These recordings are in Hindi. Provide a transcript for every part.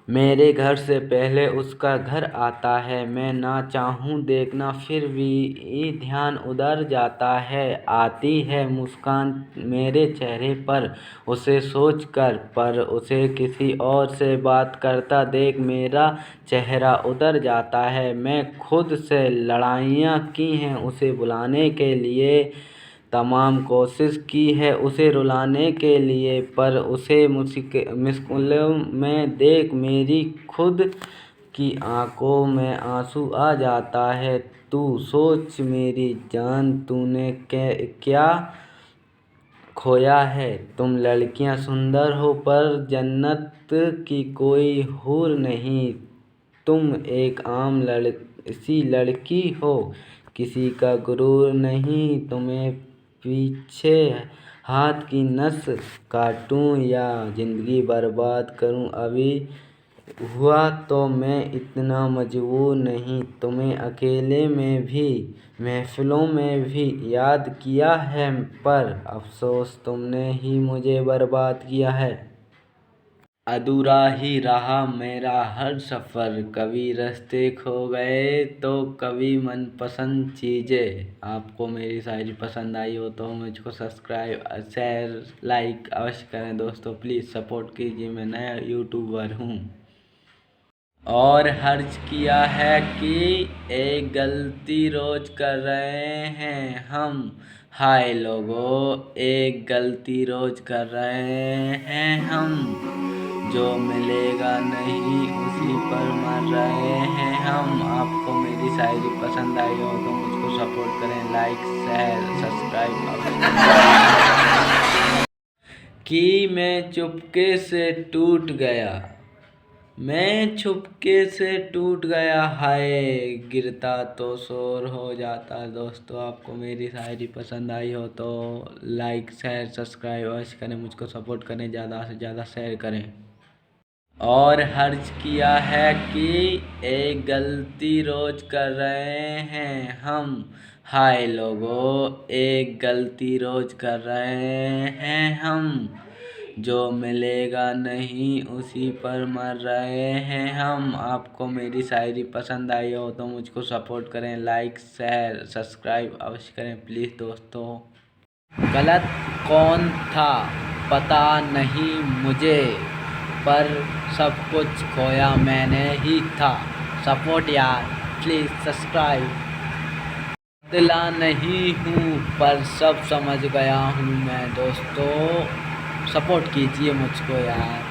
मेरे घर से पहले उसका घर आता है। मैं ना चाहूँ देखना फिर भी ध्यान उधर जाता है। आती है मुस्कान मेरे चेहरे पर उसे सोच कर, पर उसे किसी और से बात करता देख मेरा चेहरा उतर जाता है। मैं खुद से लड़ाइयाँ की हैं उसे बुलाने के लिए, तमाम कोशिश की है उसे रुलाने के लिए, पर उसे मुश्किलों में देख मेरी खुद की आंखों में आंसू आ जाता है। तू सोच मेरी जान, तूने क्या खोया है। तुम लड़कियां सुंदर हो पर जन्नत की कोई हूर नहीं। तुम एक आम सी लड़की हो, किसी का गुरूर नहीं। तुम्हें पीछे हाथ की नस काटूं या जिंदगी बर्बाद करूं, अभी हुआ तो मैं इतना मजबूर नहीं। तुम्हें अकेले में भी महफिलों में भी याद किया है, पर अफसोस तुमने ही मुझे बर्बाद किया है। अधूरा ही रहा मेरा हर सफ़र, कभी रास्ते खो गए तो कभी मनपसंद चीज़ें। आपको मेरी शायरी पसंद आई हो तो मुझको सब्सक्राइब, शेयर, लाइक अवश्य करें दोस्तों। प्लीज़ सपोर्ट कीजिए, मैं नया यूट्यूबर हूँ। और हर्ज किया है कि एक गलती रोज कर रहे हैं हम। हाय लोगों, एक गलती रोज कर रहे हैं हम। जो मिलेगा नहीं उसी पर मर रहे हैं हम। आपको मेरी शायरी पसंद आई हो तो मुझको सपोर्ट करें, लाइक, शेयर, सब्सक्राइब कि मैं चुपके से टूट गया, मैं चुपके से टूट गया। हाय गिरता तो शोर हो जाता। दोस्तों आपको मेरी शायरी पसंद आई हो तो लाइक, शेयर, सब्सक्राइब अवश्य करें, मुझको सपोर्ट करें, ज़्यादा से ज़्यादा शेयर करें। और हर्ज किया है कि एक गलती रोज कर रहे हैं हम। हाय लोगों, एक गलती रोज कर रहे हैं हम। जो मिलेगा नहीं उसी पर मर रहे हैं हम। आपको मेरी शायरी पसंद आई हो तो मुझको सपोर्ट करें, लाइक, शेयर, सब्सक्राइब अवश्य करें प्लीज़ दोस्तों। गलत कौन था पता नहीं मुझे, पर सब कुछ खोया मैंने ही था। सपोर्ट यार, प्लीज़ सब्सक्राइब। बदला नहीं हूँ पर सब समझ गया हूँ मैं दोस्तों, सपोर्ट कीजिए मुझको यार।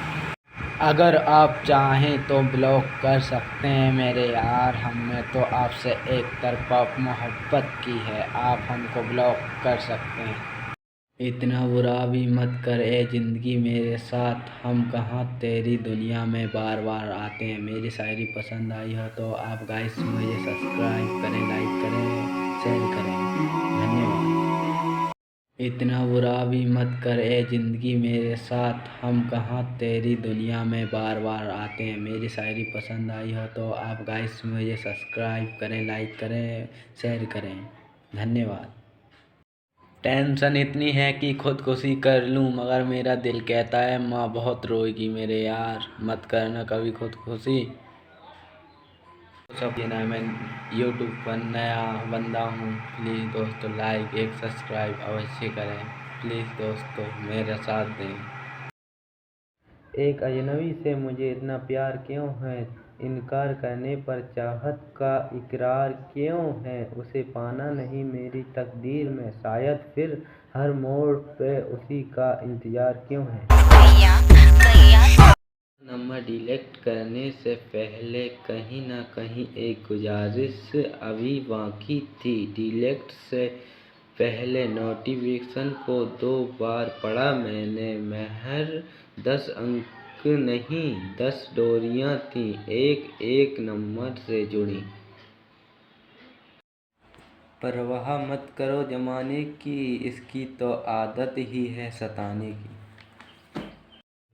अगर आप चाहें तो ब्लॉक कर सकते हैं मेरे यार, हमने तो आपसे एक तरफा मोहब्बत की है, आप हमको ब्लॉक कर सकते हैं। इतना बुरा भी मत कर ए ज़िंदगी मेरे साथ, हम कहाँ तेरी दुनिया में बार बार आते हैं। मेरी शायरी पसंद आई हो तो आप गाइस मुझे सब्सक्राइब करें, लाइक करें, शेयर करें, धन्यवाद। इतना बुरा भी मत कर ए ज़िंदगी मेरे साथ, हम कहाँ तेरी दुनिया में बार बार आते हैं। मेरी शायरी पसंद आई हो तो आप गाइस मुझे सब्सक्राइब करें, लाइक करें, शेयर करें, धन्यवाद। टेंशन इतनी है कि खुदकुशी कर लूँ, मगर मेरा दिल कहता है माँ बहुत रोएगी मेरे यार, मत करना कभी खुदकुशी। सब ये ना, मैं यूट्यूब पर नया बंदा हूँ, प्लीज़ दोस्तों लाइक, एक सब्सक्राइब अवश्य करें प्लीज़ दोस्तों, मेरा साथ दें। एक अजनबी से मुझे इतना प्यार क्यों है, इनकार करने पर चाहत का इकरार क्यों है। उसे पाना नहीं मेरी तकदीर में, शायद फिर हर मोड़ पे उसी का इंतज़ार क्यों है। नंबर डिलीट करने से पहले कहीं ना कहीं एक गुजारिश अभी बाकी थी। डिलीट से पहले नोटिफिकेशन को 2 बार पढ़ा मैंने। महर 10 अंक नहीं 10 डोरियां थी, एक एक नंबर से जुड़ी। परवाह मत करो ज़माने की, इसकी तो आदत ही है सताने की।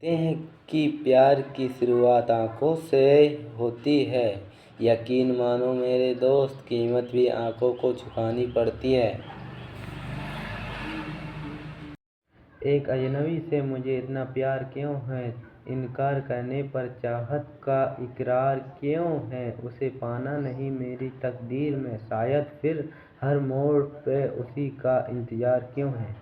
कहते हैं कि प्यार की शुरुआत आँखों से होती है, यकीन मानो मेरे दोस्त, कीमत भी आँखों को चुकानी पड़ती है। एक अजनबी से मुझे इतना प्यार क्यों है, इनकार करने पर चाहत का इकरार क्यों है, उसे पाना नहीं मेरी तकदीर में, शायद फिर हर मोड़ पे उसी का इंतजार क्यों है।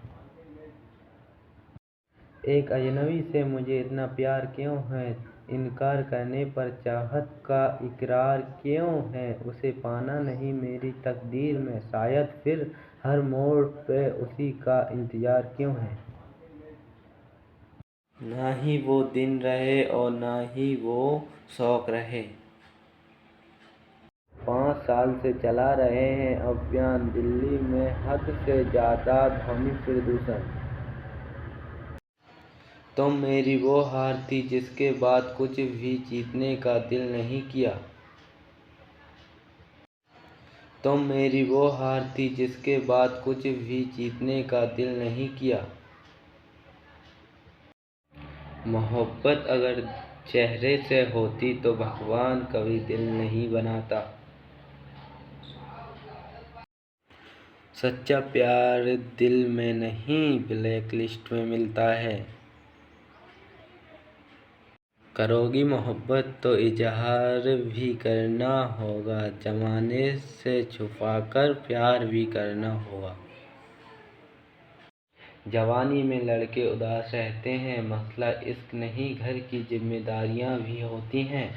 एक अजनबी से मुझे इतना प्यार क्यों है, इनकार करने पर चाहत का इकरार क्यों है, उसे पाना नहीं मेरी तकदीर में, शायद फिर हर मोड़ पे उसी का इंतजार क्यों है। ना ही वो दिन रहे और ना ही वो शौक रहे। 5 साल से चला रहे हैं अभियान, दिल्ली में हद से ज़्यादा ध्वनि प्रदूषण। तुम मेरी वो हार थी जिसके बाद कुछ भी जीतने का दिल नहीं किया। तुम मेरी वो हार थी जिसके बाद कुछ भी जीतने का दिल नहीं किया। मोहब्बत अगर चेहरे से होती तो भगवान कभी दिल नहीं बनाता। सच्चा प्यार दिल में नहीं ब्लैक लिस्ट में मिलता है। करोगी मोहब्बत तो इजहार भी करना होगा, ज़माने से छुपाकर प्यार भी करना होगा। जवानी में लड़के उदास रहते हैं, मसला इश्क नहीं घर की जिम्मेदारियां भी होती हैं।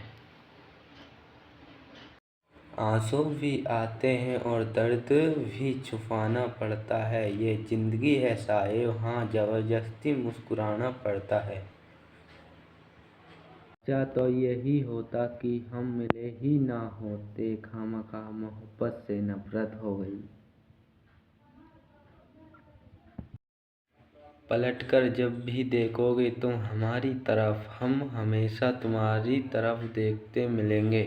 आंसू भी आते हैं और दर्द भी छुपाना पड़ता है, ये ज़िंदगी है साहिब, हाँ ज़बरदस्ती मुस्कुराना पड़ता है। अच्छा तो यही होता कि हम मिले ही ना होते, खामखा मोहब्बत से नफरत हो गई। पलटकर जब भी देखोगे तुम हमारी तरफ, हम हमेशा तुम्हारी तरफ देखते मिलेंगे।